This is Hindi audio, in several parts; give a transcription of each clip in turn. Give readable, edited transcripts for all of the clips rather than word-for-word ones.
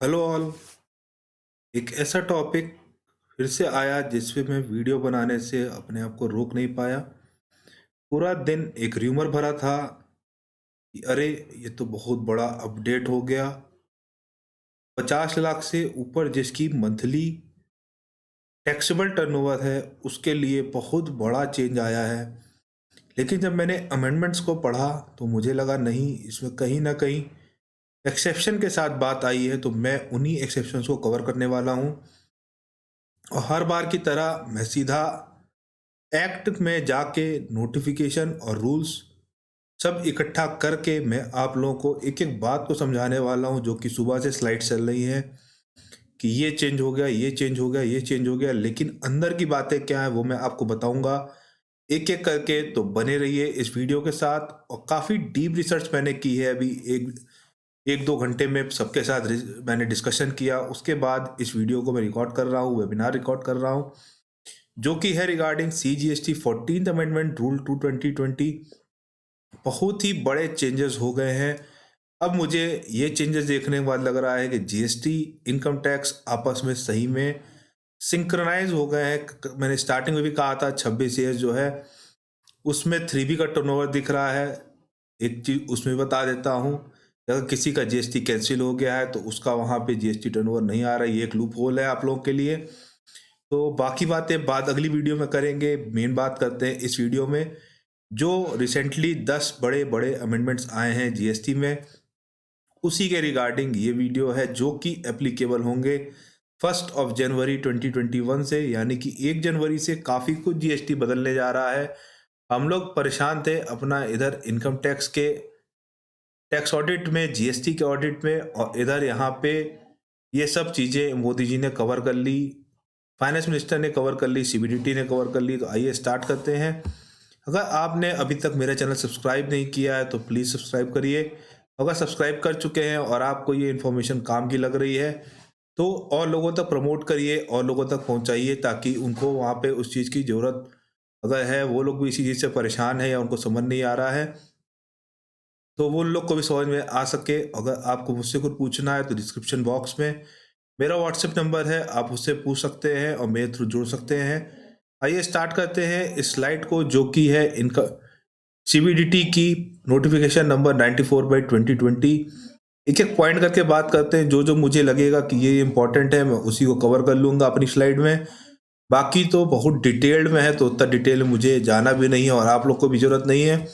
Hello all. एक ऐसा टॉपिक फिर से आया जिस पे मैं वीडियो बनाने से अपने आप को रोक नहीं पाया। पूरा दिन एक र्यूमर भरा था कि अरे ये तो बहुत बड़ा अपडेट हो गया। 50 लाख से ऊपर जिसकी मंथली टैक्सेबल टर्नओवर है उसके लिए बहुत बड़ा चेंज आया है। लेकिन जब मैंने अमेंडमेंट्स को पढ़ा तो मुझे लगा नहीं, इसमें कहीं ना कहीं एक्सेप्शन के साथ बात आई है, तो मैं उन्हीं एक्सेप्शंस को कवर करने वाला हूँ। और हर बार की तरह मैं सीधा एक्ट में जाके नोटिफिकेशन और रूल्स सब इकट्ठा करके मैं आप लोगों को एक एक बात को समझाने वाला हूँ, जो कि सुबह से स्लाइड चल रही है कि ये चेंज हो गया, ये चेंज हो गया, ये चेंज हो गया। लेकिन अंदर की बातें क्या है वो मैं आपको बताऊंगा एक एक करके। तो बने रहिए इस वीडियो के साथ। और काफ़ी डीप रिसर्च मैंने की है अभी एक एक दो घंटे में सबके साथ मैंने डिस्कशन किया। उसके बाद इस वीडियो को मैं रिकॉर्ड कर रहा हूँ, वेबिनार रिकॉर्ड कर रहा हूँ, जो कि है regarding CGST 14th amendment rule 2/2020। बहुत ही बड़े चेंजेस हो गए हैं। अब मुझे ये चेंजेस देखने के बाद लग रहा है कि जीएसटी इनकम टैक्स आपस में सही में सिंक्रोनाइज हो गए हैं। मैंने स्टार्टिंग में भी कहा था 26 ईयर्स जो है उसमें 3B का टर्नओवर दिख रहा है। एक चीज उसमें बता देता हूँ, अगर किसी का जीएसटी कैंसिल हो गया है तो उसका वहाँ पे जीएसटी टर्नओवर नहीं आ रहा है। ये एक लूप होल है आप लोगों के लिए। तो बाकी बातें बाद अगली वीडियो में करेंगे। मेन बात करते हैं इस वीडियो में जो रिसेंटली 10 बड़े बड़े अमेंडमेंट्स आए हैं जीएसटी में, उसी के रिगार्डिंग ये वीडियो है, जो कि एप्लीकेबल होंगे 1 जनवरी 2021 से। यानी कि 1 जनवरी से काफ़ी कुछ जीएसटी बदलने जा रहा है। हम लोग परेशान थे अपना इधर इनकम टैक्स के टैक्स ऑडिट में, जीएसटी के ऑडिट में, और इधर यहाँ पे ये सब चीज़ें मोदी जी ने कवर कर ली, फाइनेंस मिनिस्टर ने कवर कर ली, सीबीडीटी ने कवर कर ली। तो आइए स्टार्ट करते हैं। अगर आपने अभी तक मेरा चैनल सब्सक्राइब नहीं किया है तो प्लीज़ सब्सक्राइब करिए। अगर सब्सक्राइब कर चुके हैं और आपको ये इन्फॉर्मेशन काम की लग रही है तो और लोगों तक प्रमोट करिए और लोगों तक पहुंचाइए, ताकि उनको वहाँ पे उस चीज़ की ज़रूरत अगर है, वो लोग भी इसी चीज़ से परेशान है या उनको समझ नहीं आ रहा है, तो वो लोग को भी समझ में आ सके। अगर आपको मुझसे कुछ पूछना है तो डिस्क्रिप्शन बॉक्स में मेरा व्हाट्सएप नंबर है, आप उससे पूछ सकते हैं और मेरे थ्रू जुड़ सकते हैं। आइए स्टार्ट करते हैं इस स्लाइड को, जो कि है इनका सीबीडीटी की नोटिफिकेशन नंबर 94/2020। एक एक पॉइंट करके बात करते हैं। जो जो मुझे लगेगा कि ये इंपॉर्टेंट है मैं उसी को कवर कर लूँगा अपनी स्लाइड में। बाकी तो बहुत डिटेल्ड में है तो उतना डिटेल में मुझे जाना भी नहीं है और आप लोग को भी ज़रूरत नहीं है।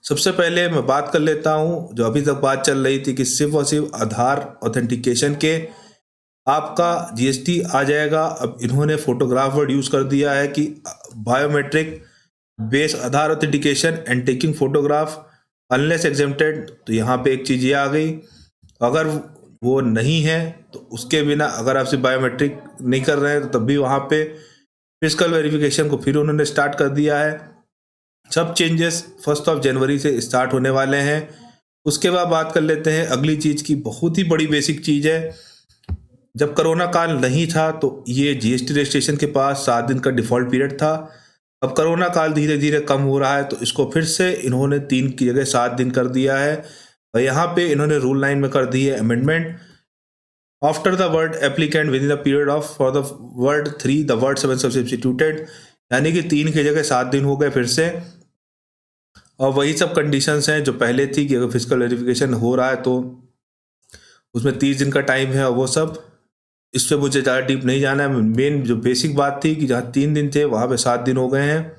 सबसे पहले मैं बात कर लेता हूँ, जो अभी तक बात चल रही थी कि सिर्फ और सिर्फ आधार ऑथेंटिकेशन के आपका जीएसटी आ जाएगा। अब इन्होंने फोटोग्राफ वर्ड यूज़ कर दिया है कि biometric base Aadhaar authentication and taking photograph unless exempted. तो यहाँ पे एक चीज़ ये आ गई, अगर वो नहीं है तो उसके बिना अगर आपसे बायोमेट्रिक नहीं कर रहे हैं तो तब भी वहाँ पे फिजिकल वेरिफिकेशन को फिर उन्होंने स्टार्ट कर दिया है। सब चेंजेस 1 जनवरी से स्टार्ट होने वाले हैं। उसके बाद बात कर लेते हैं अगली चीज़ की, बहुत ही बड़ी बेसिक चीज़ है। जब कोरोना काल नहीं था तो ये जीएसटी रजिस्ट्रेशन के पास 7 दिन का डिफ़ॉल्ट पीरियड था। अब कोरोना काल धीरे धीरे कम हो रहा है तो इसको फिर से इन्होंने 3 की जगह 7 दिन कर दिया है। और यहाँ पे इन्होंने रूल 9 में कर दी है amendment, after the word applicant with in the period of for the word 3 the word 7 substituted. यानी कि 3 की जगह 7 दिन हो गए फिर से। और वही सब कंडीशंस हैं जो पहले थी कि अगर फिजिकल वेरिफिकेशन हो रहा है तो उसमें 30 दिन का टाइम है। और वो सब, इस पे मुझे ज़्यादा डीप नहीं जाना है। मेन जो बेसिक बात थी कि जहाँ 3 दिन थे वहाँ पे 7 दिन हो गए हैं।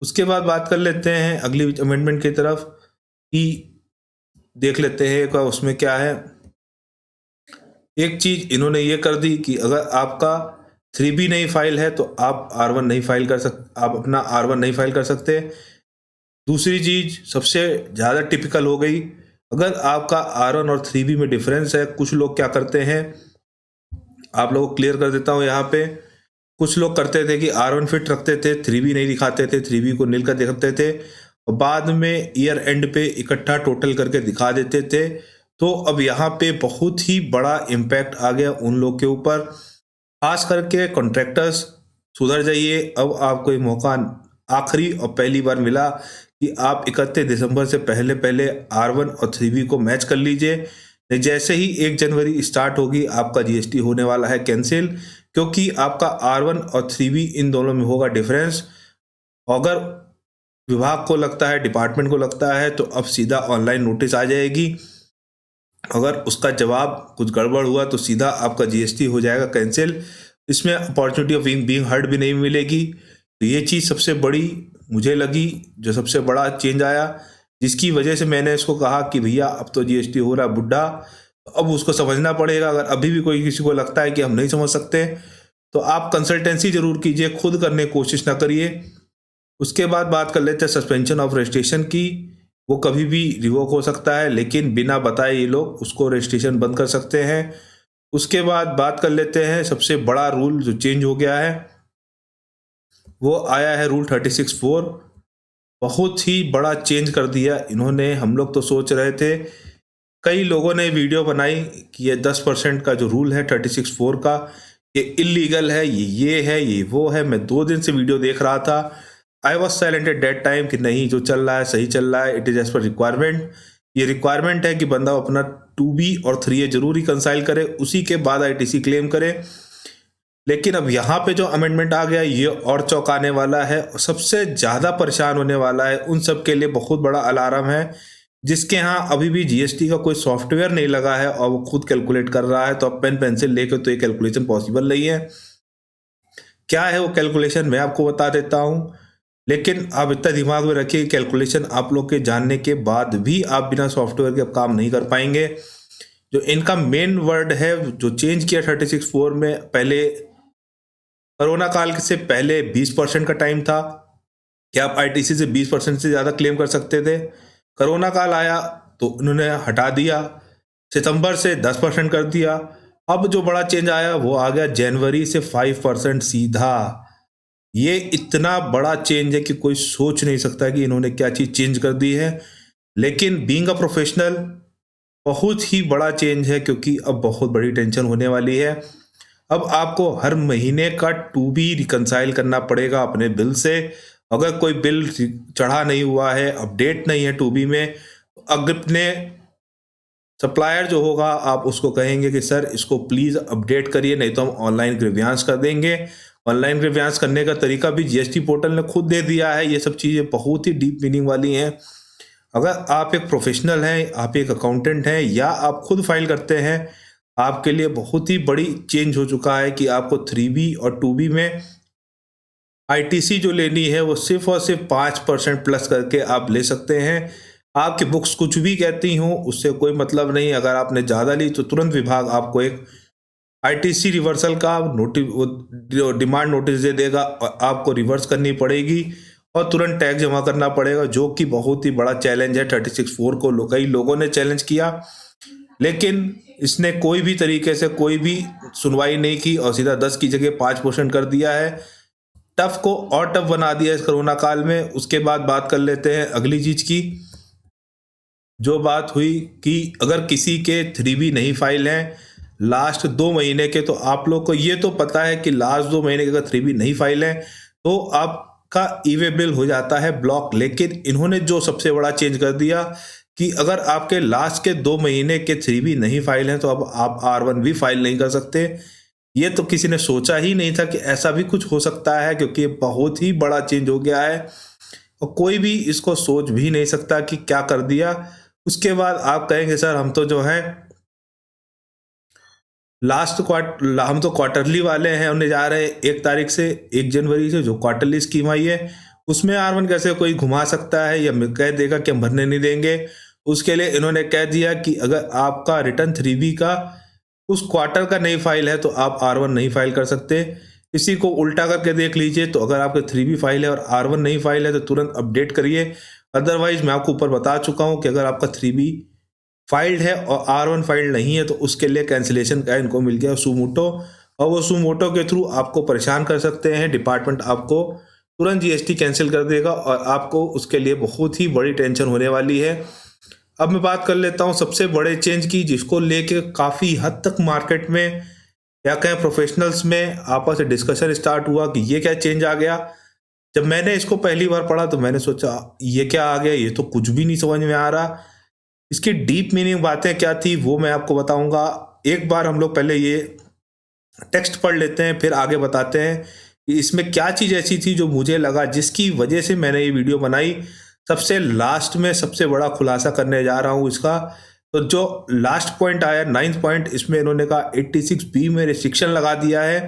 उसके बाद बात कर लेते हैं अगली अमेंडमेंट की तरफ कि देख लेते हैं एक बार उसमें क्या है। एक चीज़ इन्होंने ये कर दी कि अगर आपका 3B नहीं फाइल है तो आप R1 नहीं फाइल कर सकते, आप अपना R1 नहीं फाइल कर सकते। दूसरी चीज़ सबसे ज़्यादा टिपिकल हो गई, अगर आपका R1 और 3B में डिफरेंस है। कुछ लोग क्या करते हैं, आप लोगों को क्लियर कर देता हूँ यहाँ पे। कुछ लोग करते थे कि R1 फिट रखते थे, 3B नहीं दिखाते थे, 3B को नील कर दिखाते थे और बाद में ईयर एंड पे इकट्ठा टोटल करके दिखा देते थे। तो अब यहाँ पे बहुत ही बड़ा इम्पैक्ट आ गया उन लोग के ऊपर, खास करके कॉन्ट्रैक्टर्स। सुधर जाइए, अब आपको ये मौका आखिरी और पहली बार मिला कि आप 31 दिसंबर से पहले पहले R1 और 3B को मैच कर लीजिए। जैसे ही 1 जनवरी स्टार्ट होगी आपका जीएसटी होने वाला है कैंसिल, क्योंकि आपका R1 और 3B इन दोनों में होगा डिफरेंस। अगर विभाग को लगता है, डिपार्टमेंट को लगता है, तो अब सीधा ऑनलाइन नोटिस आ जाएगी। अगर उसका जवाब कुछ गड़बड़ हुआ तो सीधा आपका जीएसटी हो जाएगा कैंसिल। इसमें अपॉर्चुनिटी ऑफ बीइंग हर्ड भी नहीं मिलेगी। तो ये चीज़ सबसे बड़ी मुझे लगी, जो सबसे बड़ा चेंज आया, जिसकी वजह से मैंने इसको कहा कि भैया अब तो जीएसटी हो रहा है बुड्ढा, अब उसको समझना पड़ेगा। अगर अभी भी कोई किसी को लगता है कि हम नहीं समझ सकते, तो आप कंसल्टेंसी जरूर कीजिए, खुद करने की कोशिश ना करिए। उसके बाद बात कर लेते हैं सस्पेंशन ऑफ रजिस्ट्रेशन की। वो कभी भी रिवोक हो सकता है, लेकिन बिना बताए ये लोग उसको रजिस्ट्रेशन बंद कर सकते हैं। उसके बाद बात कर लेते हैं सबसे बड़ा रूल जो चेंज हो गया है, वो आया है रूल 36(4). बहुत ही बड़ा चेंज कर दिया इन्होंने। हम लोग तो सोच रहे थे, कई लोगों ने वीडियो बनाई कि ये 10% का जो रूल है 36(4) का, ये इलीगल है, ये है, ये वो है। मैं 2 दिन से वीडियो देख रहा था। I was silent at that time कि नहीं, जो चल रहा है सही चल रहा है, it is as per requirement. ये रिक्वायरमेंट है कि बंदा अपना 2B और 3A जरूर रिकंसाइल करे, उसी के बाद आईटीसी क्लेम करे। लेकिन अब यहाँ पे जो अमेंडमेंट आ गया, ये और चौंकाने वाला है। सबसे ज़्यादा परेशान होने वाला है उन सब के लिए बहुत बड़ा अलार्म है, जिसके यहाँ अभी भी जीएसटी का कोई सॉफ्टवेयर नहीं लगा है और वो खुद कैलकुलेट कर रहा है। तो अब पेन पेंसिल लेके तो ये कैलकुलेशन पॉसिबल नहीं है। क्या है वो कैलकुलेशन, मैं आपको बता देता हूँ, लेकिन आप इतना दिमाग में रखिए, कैलकुलेशन आप लोग के जानने के बाद भी आप बिना सॉफ्टवेयर के अब काम नहीं कर पाएंगे। जो इनका मेन वर्ड है जो चेंज किया 36(4) में, पहले कोरोना काल से पहले 20% का टाइम था कि आप आईटीसी से 20% से ज़्यादा क्लेम कर सकते थे। कोरोना काल आया तो उन्होंने हटा दिया, सितंबर से 10% कर दिया। अब जो बड़ा चेंज आया वो आ गया जनवरी से 5% सीधा। ये इतना बड़ा चेंज है कि कोई सोच नहीं सकता कि इन्होंने क्या चीज़ चेंज कर दी है। लेकिन बीइंग अ प्रोफेशनल बहुत ही बड़ा चेंज है, क्योंकि अब बहुत बड़ी टेंशन होने वाली है। अब आपको हर महीने का 2B रिकंसाइल करना पड़ेगा अपने बिल से। अगर कोई बिल चढ़ा नहीं हुआ है, अपडेट नहीं है 2B में, अपने सप्लायर जो होगा आप उसको कहेंगे कि सर इसको प्लीज़ अपडेट करिए, नहीं तो हम ऑनलाइन ग्रीवियांस कर देंगे। ऑनलाइन ग्रीवियांस करने का तरीका भी जीएसटी पोर्टल ने खुद दे दिया है। ये सब चीज़ें बहुत ही डीप मीनिंग वाली हैं। अगर आप एक प्रोफेशनल हैं, आप एक अकाउंटेंट हैं, या आप खुद फाइल करते हैं, आपके लिए बहुत ही बड़ी चेंज हो चुका है कि आपको 3B और 2B में आईटीसी जो लेनी है वो सिर्फ और सिर्फ 5% प्लस करके आप ले सकते हैं। आपकी बुक्स कुछ भी कहती हों, उससे कोई मतलब नहीं। अगर आपने ज़्यादा ली तो तुरंत विभाग आपको एक आईटीसी रिवर्सल का डिमांड नोटिस दे देगा और आपको रिवर्स करनी पड़ेगी और तुरंत टैक्स जमा करना पड़ेगा, जो कि बहुत ही बड़ा चैलेंज है। 36(4) को कई लोगों ने चैलेंज किया, लेकिन इसने कोई भी तरीके से कोई भी सुनवाई नहीं की और सीधा 10 की जगह 5% कर दिया है। टफ को और टफ बना दिया इस कोरोना काल में। उसके बाद बात कर लेते हैं अगली चीज की। जो बात हुई कि अगर किसी के 3B नहीं फाइल हैं लास्ट 2 महीने के, तो आप लोग को ये तो पता है कि लास्ट 2 महीने के अगर 3B नहीं फाइल है तो आपका ई-वे बिल हो जाता है ब्लॉक। लेकिन इन्होंने जो सबसे बड़ा चेंज कर दिया कि अगर आपके लास्ट के 2 महीने के 3B नहीं फाइल हैं तो अब आप R1 भी फाइल नहीं कर सकते। ये तो किसी ने सोचा ही नहीं था कि ऐसा भी कुछ हो सकता है, क्योंकि ये बहुत ही बड़ा चेंज हो गया है और कोई भी इसको सोच भी नहीं सकता कि क्या कर दिया। उसके बाद आप कहेंगे सर हम तो जो है हम तो क्वार्टरली वाले हैं, उन्हें जा रहे हैं 1 तारीख से 1 जनवरी से जो क्वार्टरली स्कीम आई है उसमें R1 कैसे कोई घुमा सकता है या कह देगा कि हम भरने नहीं देंगे। उसके लिए इन्होंने कह दिया कि अगर आपका रिटर्न 3B का उस क्वार्टर का नहीं फाइल है तो आप R1 नहीं फाइल कर सकते। इसी को उल्टा करके देख लीजिए, तो अगर आपके 3B फाइल है और R1 नहीं फाइल है तो तुरंत अपडेट करिए। अदरवाइज मैं आपको ऊपर बता चुका हूं कि अगर आपका 3B फाइल्ड है और R1 फाइल्ड नहीं है तो उसके लिए कैंसिलेशन का इनको मिल गया सुमोटो, और वो सुमोटो के थ्रू आपको परेशान कर सकते हैं। डिपार्टमेंट आपको तुरंत जीएसटी कैंसिल कर देगा और आपको उसके लिए बहुत ही बड़ी टेंशन होने वाली है। अब मैं बात कर लेता हूं सबसे बड़े चेंज की, जिसको लेके काफ़ी हद तक मार्केट में या कहें प्रोफेशनल्स में आपस में डिस्कशन स्टार्ट हुआ कि ये क्या चेंज आ गया। जब मैंने इसको पहली बार पढ़ा तो मैंने सोचा ये क्या आ गया, ये तो कुछ भी नहीं समझ में आ रहा। इसकी डीप मीनिंग बातें क्या थी वो मैं आपको बताऊंगा। एक बार हम लोग पहले ये टेक्स्ट पढ़ लेते हैं, फिर आगे बताते हैं कि इसमें क्या चीज़ ऐसी थी जो मुझे लगा जिसकी वजह से मैंने ये वीडियो बनाई। सबसे लास्ट में सबसे बड़ा खुलासा करने जा रहा हूँ इसका। तो जो लास्ट पॉइंट आया 9th पॉइंट, इसमें इन्होंने कहा 86B में रिस्ट्रिक्शन लगा दिया है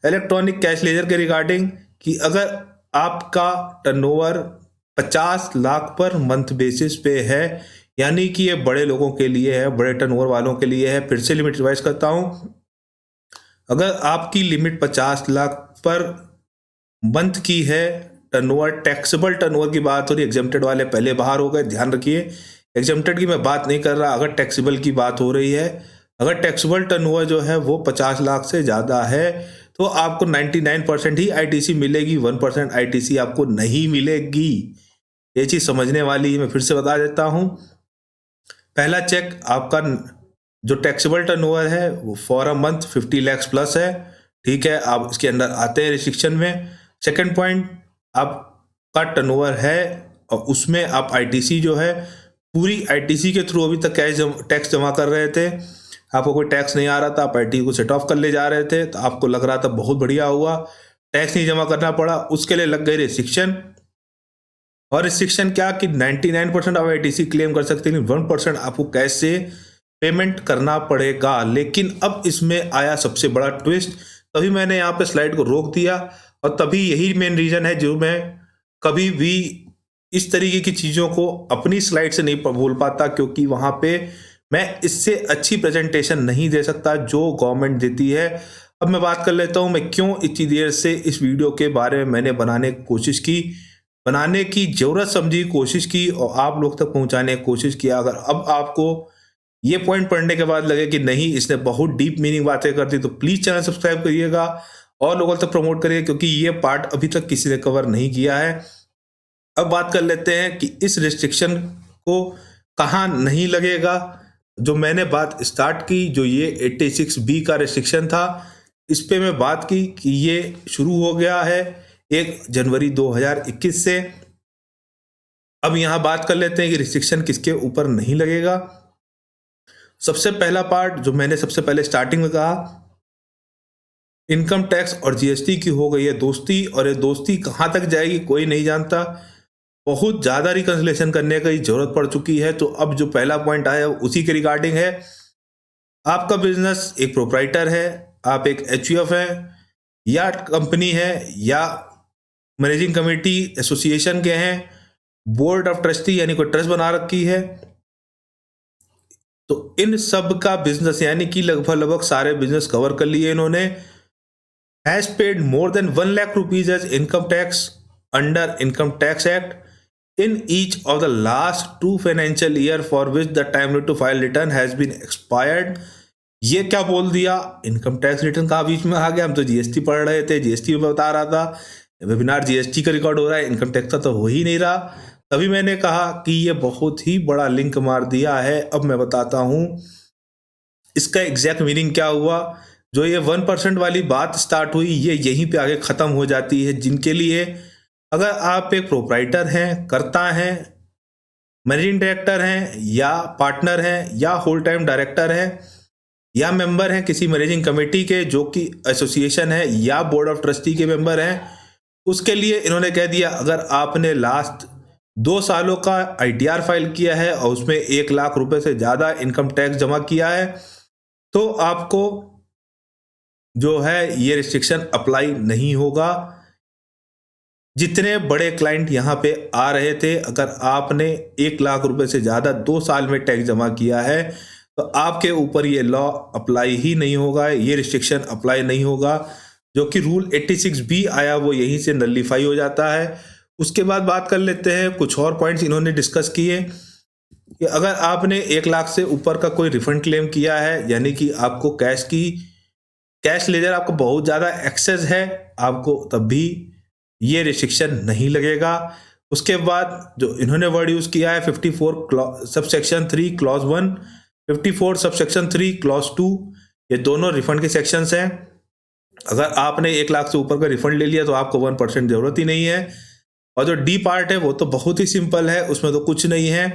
इलेक्ट्रॉनिक कैश लेजर के रिगार्डिंग कि अगर आपका turnover 50 lakh per month basis पे है, यानी कि ये बड़े लोगों के लिए है, बड़े टर्नओवर वालों के लिए है। फिर से लिमिट रिवाइज करता हूँ, अगर आपकी लिमिट 50 लाख पर मंथ की है, टर्नओवर टैक्सेबल टर्नओवर की बात हो रही है, एग्जेम्प्टेड वाले पहले बाहर हो गए, ध्यान रखिए एग्जेम्प्टेड की मैं बात नहीं कर रहा। अगर टैक्सेबल की बात हो रही है, अगर टैक्सेबल टर्नओवर जो है वो 50 लाख से ज़्यादा है तो आपको 99% ही आईटीसी मिलेगी, 1% आईटीसी आपको नहीं मिलेगी। ये चीज़ समझने वाली है, मैं फिर से बता देता हूँ। पहला चेक आपका जो टैक्सेबल टर्नओवर है वो for a month 50 lakh plus है, ठीक है, आप इसके अंदर आते हैं रिस्ट्रिक्शन में। सेकंड पॉइंट, आपका टर्नओवर है और उसमें आप आईटीसी जो है पूरी आईटीसी के थ्रू अभी तक टैक्स जमा कर रहे थे, आपको कोई टैक्स नहीं आ रहा था, आप आईटीसी को सेट ऑफ कर ले जा रहे थे, तो आपको लग रहा था बहुत बढ़िया हुआ, टैक्स नहीं जमा करना पड़ा। उसके लिए लग गई रिस्ट्रिक्शन। और रिस्ट्रिक्शन क्या कि 99% आप आईटीसी क्लेम कर सकते हैं, 1% आपको कैश से पेमेंट करना पड़ेगा। लेकिन अब इसमें आया सबसे बड़ा ट्विस्ट, तभी मैंने यहाँ पे स्लाइड को रोक दिया और तभी यही मेन रीजन है जो मैं कभी भी इस तरीके की चीज़ों को अपनी स्लाइड से नहीं बोल पाता, क्योंकि वहाँ पे मैं इससे अच्छी प्रेजेंटेशन नहीं दे सकता जो गवर्नमेंट देती है। अब मैं बात कर लेता हूँ मैं क्यों इतनी देर से इस वीडियो के बारे में मैंने बनाने की कोशिश की, बनाने की ज़रूरत समझी, कोशिश की और आप लोग तक पहुँचाने की कोशिश किया। अगर अब आपको ये पॉइंट पढ़ने के बाद लगे कि नहीं इसने बहुत डीप मीनिंग बातें कर दी, तो प्लीज़ चैनल सब्सक्राइब करिएगा और लोगों तक प्रमोट करिए, क्योंकि ये पार्ट अभी तक किसी ने कवर नहीं किया है। अब बात कर लेते हैं कि इस रिस्ट्रिक्शन को कहाँ नहीं लगेगा। जो मैंने बात स्टार्ट की, जो ये 86B का रिस्ट्रिक्शन था, इस पे मैं बात की कि ये शुरू हो गया है 1 जनवरी 2021 से। अब यहाँ बात कर लेते हैं कि रिस्ट्रिक्शन किसके ऊपर नहीं लगेगा। सबसे पहला पार्ट जो मैंने सबसे पहले स्टार्टिंग में कहा, इनकम टैक्स और जीएसटी की हो गई है दोस्ती, और ये दोस्ती कहाँ तक जाएगी कोई नहीं जानता। बहुत ज़्यादा रिकन्सिलेशन करने की जरूरत पड़ चुकी है। तो अब जो पहला पॉइंट आया उसी के रिगार्डिंग है। आपका बिजनेस एक प्रोप्राइटर है, आप एक एचयूएफ है या कंपनी है या मैनेजिंग कमेटी एसोसिएशन के हैं, बोर्ड ऑफ ट्रस्टी यानी कोई ट्रस्ट बना रखी है, तो इन सब का बिजनेस यानी कि लगभग सारे बिजनेस कवर कर लिए इन्होंने। Has paid more than 1 lakh rupees as income tax under income tax act in each of the last 2 financial year for which the time limit to file return has been expired। ये क्या बोल दिया, इनकम टैक्स रिटर्न कहाँ बीच में आ गया। हम तो जीएसटी पढ़ रहे थे, जीएसटी में बता रहा था, वेबिनार जीएसटी का रिकॉर्ड हो रहा है, इनकम टैक्स का तो हो ही नहीं रहा। तभी मैंने कहा कि ये बहुत ही बड़ा लिंक मार दिया है। अब मैं बताता हूँ इसका एग्जैक्ट मीनिंग क्या हुआ। जो ये 1% वाली बात स्टार्ट हुई, ये यहीं पे आगे ख़त्म हो जाती है। जिनके लिए, अगर आप एक प्रोप्राइटर हैं, कर्ता हैं, मैनेजिंग डायरेक्टर हैं या पार्टनर हैं या होल टाइम डायरेक्टर हैं या मेंबर हैं किसी मैनेजिंग कमेटी के जो कि एसोसिएशन है या बोर्ड ऑफ ट्रस्टी के मेंबर हैं, उसके लिए इन्होंने कह दिया अगर आपने लास्ट 2 सालों का आईटीआर फाइल किया है और उसमें 1 लाख रुपए से ज़्यादा इनकम टैक्स जमा किया है, तो आपको जो है ये रिस्ट्रिक्शन अप्लाई नहीं होगा। जितने बड़े क्लाइंट यहाँ पे आ रहे थे, अगर आपने 1 लाख रुपए से ज़्यादा 2 साल में टैक्स जमा किया है तो आपके ऊपर ये लॉ अप्लाई ही नहीं होगा, ये रिस्ट्रिक्शन अप्लाई नहीं होगा। जो कि रूल 86B आया वो यहीं से नलिफाई हो जाता है। उसके बाद बात कर लेते हैं कुछ और पॉइंट्स इन्होंने डिस्कस किए कि अगर आपने 1 लाख से ऊपर का कोई रिफंड क्लेम किया है, यानी कि आपको कैश लेजर आपको बहुत ज़्यादा एक्सेस है, आपको तब भी ये रिस्ट्रिक्शन नहीं लगेगा। उसके बाद जो इन्होंने वर्ड यूज़ किया है 54 सबसेक्शन 3 क्लॉज 1, 54 सबसेक्शन 3 क्लॉज 2, ये दोनों रिफंड के सेक्शंस हैं। अगर आपने 1 लाख से ऊपर का रिफंड ले लिया तो आपको 1% जरूरत ही नहीं है। और जो डी पार्ट है वो तो बहुत ही सिंपल है, उसमें तो कुछ नहीं है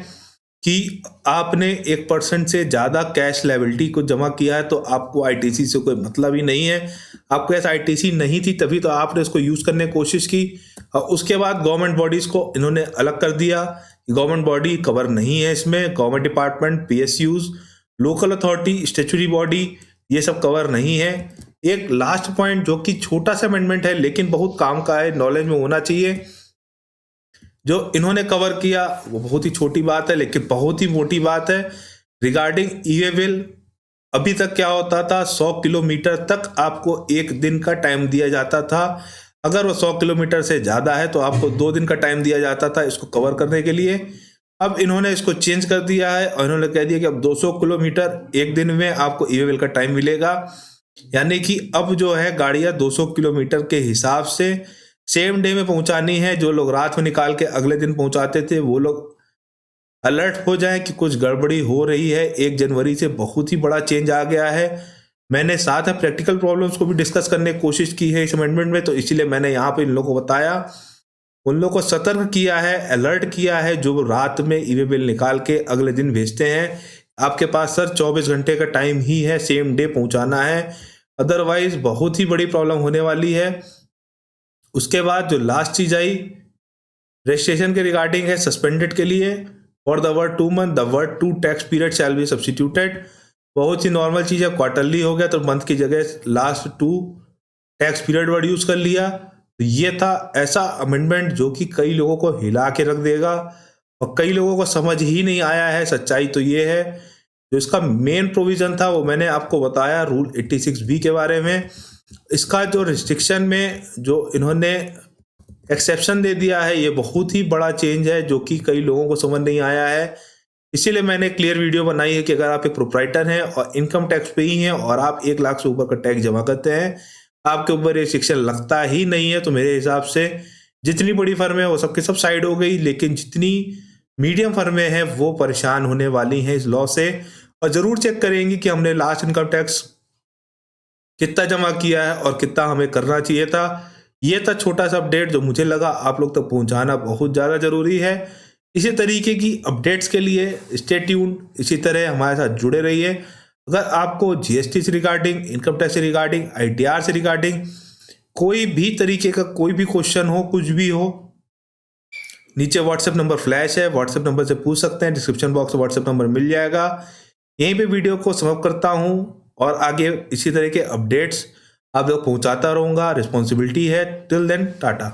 कि आपने 1% से ज़्यादा कैश लायबिलिटी को जमा किया है तो आपको आईटीसी से कोई मतलब ही नहीं है। आपके पास आईटीसी नहीं थी तभी तो आपने इसको यूज़ करने की कोशिश की, और उसके बाद गवर्नमेंट बॉडीज़ को इन्होंने अलग कर दिया। गवर्नमेंट बॉडी कवर नहीं है इसमें, government department, PSUs, local authority, statutory body, ये सब कवर नहीं है। एक लास्ट पॉइंट जो कि छोटा सा अमेंडमेंट है लेकिन बहुत काम का है, नॉलेज में होना चाहिए, जो इन्होंने कवर किया वो बहुत ही छोटी बात है लेकिन बहुत ही मोटी बात है। रिगार्डिंग ई वे बिल, अभी तक क्या होता था, 100 किलोमीटर तक आपको एक दिन का टाइम दिया जाता था। अगर वो 100 किलोमीटर से ज़्यादा है तो आपको 2 दिन का टाइम दिया जाता था इसको कवर करने के लिए। अब इन्होंने इसको चेंज कर दिया है और इन्होंने कह दिया कि अब 200 किलोमीटर एक दिन में आपको ई वे बिल का टाइम मिलेगा। यानी कि अब जो है गाड़ियाँ 200 किलोमीटर के हिसाब से सेम डे में पहुंचानी है। जो लोग रात में निकाल के अगले दिन पहुंचाते थे वो लोग अलर्ट हो जाएं कि कुछ गड़बड़ी हो रही है। 1 जनवरी से बहुत ही बड़ा चेंज आ गया है। मैंने साथ में प्रैक्टिकल प्रॉब्लम्स को भी डिस्कस करने की कोशिश की है इस अमेंडमेंट में, तो इसीलिए मैंने यहाँ पे इन लोगों को बताया, उन लोगों को सतर्क किया है, अलर्ट किया है। जो रात में ई वे बिल निकाल के अगले दिन भेजते हैं, आपके पास सर 24 घंटे का टाइम ही है, सेम डे पहुंचाना है, अदरवाइज बहुत ही बड़ी प्रॉब्लम होने वाली है। उसके बाद जो लास्ट चीज आई रजिस्ट्रेशन के रिगार्डिंग है, सस्पेंडेड के लिए for the word 2 month the word 2 tax period shall be substituted. बहुत ही नॉर्मल चीज है, क्वार्टरली हो गया तो मंथ की जगह last 2 tax period word use कर लिया। तो ये था ऐसा अमेंडमेंट जो कि कई लोगों को हिला के रख देगा और कई लोगों को समझ ही नहीं आया है। सच्चाई तो ये है, जो इसका मेन प्रोविजन था वो मैंने आपको बताया, रूल 86B के बारे में। इसका जो रिस्ट्रिक्शन में जो इन्होंने एक्सेप्शन दे दिया है, ये बहुत ही बड़ा चेंज है जो कि कई लोगों को समझ नहीं आया है। इसीलिए मैंने क्लियर वीडियो बनाई है कि अगर आप एक प्रोप्राइटर हैं और इनकम टैक्स पे ही हैं और आप 1 लाख से ऊपर का टैक्स जमा करते हैं, आपके ऊपर ये शिक्षा लगता ही नहीं है, तो मेरे हिसाब से जितनी बड़ी फर्में हैं वो सबके सब साइड हो गई, लेकिन जितनी मीडियम फर्में हैं वो परेशान होने वाली हैं इस लॉ से, और जरूर चेक करेंगी कि हमने लास्ट इनकम टैक्स कितना जमा किया है और कितना हमें करना चाहिए था। ये था छोटा सा अपडेट जो मुझे लगा आप लोग तक पहुंचाना बहुत ज़्यादा ज़रूरी है। इसी तरीके की अपडेट्स के लिए स्टे ट्यून्ड, इसी तरह हमारे साथ जुड़े रहिए। अगर आपको जीएसटी से रिगार्डिंग, इनकम टैक्स से रिगार्डिंग, आईटीआर से रिगार्डिंग कोई भी तरीके का कोई भी क्वेश्चन हो, कुछ भी हो, नीचे व्हाट्सएप नंबर फ्लैश है, व्हाट्सएप नंबर से पूछ सकते हैं, डिस्क्रिप्शन बॉक्स में व्हाट्सएप नंबर मिल जाएगा। यहीं पे वीडियो को समाप्त करता हूँ और आगे इसी तरह के अपडेट्स आप लोग पहुँचाता रहूँगा, रिस्पॉन्सिबिलिटी है। Till then Tata.